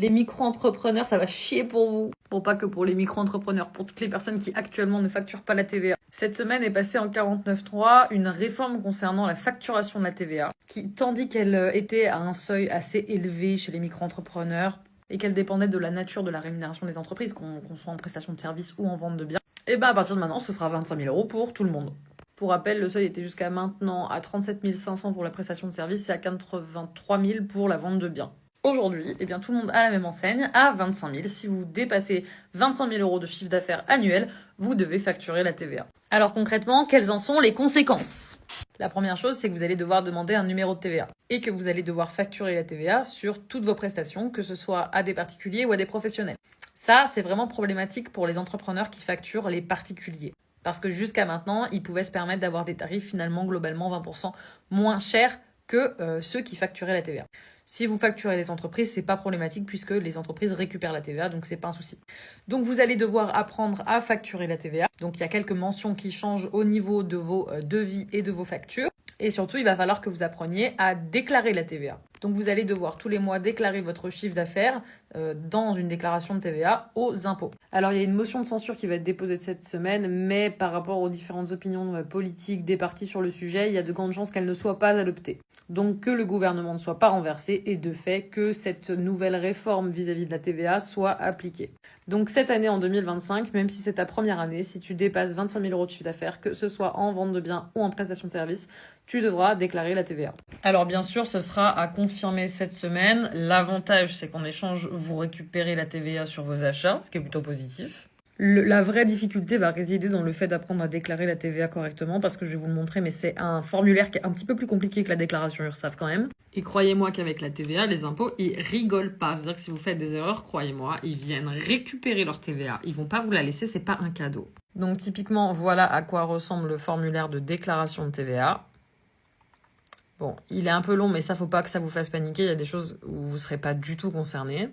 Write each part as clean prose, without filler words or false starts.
Les micro-entrepreneurs, ça va chier pour vous. Bon, pas que pour les micro-entrepreneurs, pour toutes les personnes qui actuellement ne facturent pas la TVA. Cette semaine est passée en 49.3 une réforme concernant la facturation de la TVA, qui, tandis qu'elle était à un seuil assez élevé chez les micro-entrepreneurs et qu'elle dépendait de la nature de la rémunération des entreprises, qu'on soit en prestation de services ou en vente de biens, et ben à partir de maintenant, ce sera 25 000 € pour tout le monde. Pour rappel, le seuil était jusqu'à maintenant à 37 500 pour la prestation de services et à 83 000 pour la vente de biens. Aujourd'hui, eh bien, tout le monde a la même enseigne, à 25 000. Si vous dépassez 25 000 € de chiffre d'affaires annuel, vous devez facturer la TVA. Alors concrètement, quelles en sont les conséquences? La première chose, c'est que vous allez devoir demander un numéro de TVA et que vous allez devoir facturer la TVA sur toutes vos prestations, que ce soit à des particuliers ou à des professionnels. Ça, c'est vraiment problématique pour les entrepreneurs qui facturent les particuliers. Parce que jusqu'à maintenant, ils pouvaient se permettre d'avoir des tarifs finalement globalement 20% moins chers que ceux qui facturaient la TVA. Si vous facturez les entreprises, c'est pas problématique puisque les entreprises récupèrent la TVA, donc c'est pas un souci. Donc vous allez devoir apprendre à facturer la TVA. Donc il y a quelques mentions qui changent au niveau de vos devis et de vos factures. Et surtout, il va falloir que vous appreniez à déclarer la TVA. Donc vous allez devoir tous les mois déclarer votre chiffre d'affaires dans une déclaration de TVA aux impôts. Alors il y a une motion de censure qui va être déposée cette semaine, mais par rapport aux différentes opinions politiques des partis sur le sujet, il y a de grandes chances qu'elle ne soit pas adoptée. Donc que le gouvernement ne soit pas renversé et de fait que cette nouvelle réforme vis-à-vis de la TVA soit appliquée. Donc cette année en 2025, même si c'est ta première année, si tu dépasses 25 000 € de chiffre d'affaires, que ce soit en vente de biens ou en prestation de services, tu devras déclarer la TVA. Alors bien sûr, ce sera à confirmer cette semaine. L'avantage, c'est qu'en échange, vous récupérez la TVA sur vos achats, ce qui est plutôt positif. La vraie difficulté va résider dans le fait d'apprendre à déclarer la TVA correctement, parce que je vais vous le montrer, mais c'est un formulaire qui est un petit peu plus compliqué que la déclaration URSSAF quand même. Et croyez-moi qu'avec la TVA, les impôts, ils rigolent pas. C'est-à-dire que si vous faites des erreurs, croyez-moi, ils viennent récupérer leur TVA. Ils vont pas vous la laisser, c'est pas un cadeau. Donc typiquement, voilà à quoi ressemble le formulaire de déclaration de TVA. Bon, il est un peu long, mais ça, faut pas que ça vous fasse paniquer. Il y a des choses où vous serez pas du tout concerné.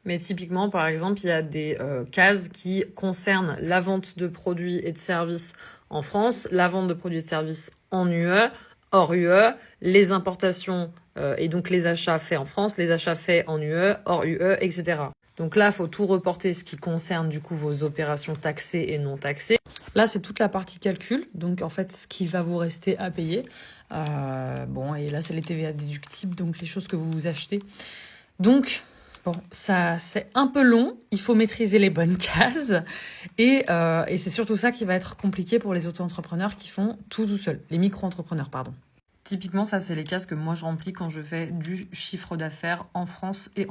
Mais typiquement, par exemple, il y a des cases qui concernent la vente de produits et de services en France, la vente de produits et de services en UE, hors UE, les importations et donc les achats faits en France, les achats faits en UE, hors UE, etc. Donc là, il faut tout reporter ce qui concerne du coup vos opérations taxées et non taxées. Là, c'est toute la partie calcul, donc en fait, ce qui va vous rester à payer. Bon, et là, c'est les TVA déductibles, donc les choses que vous achetez. Donc, bon, ça, c'est un peu long. Il faut maîtriser les bonnes cases. Et c'est surtout ça qui va être compliqué pour les auto-entrepreneurs qui font tout seuls. Les micro-entrepreneurs, pardon. Typiquement, ça, c'est les cases que moi, je remplis quand je fais du chiffre d'affaires en France et en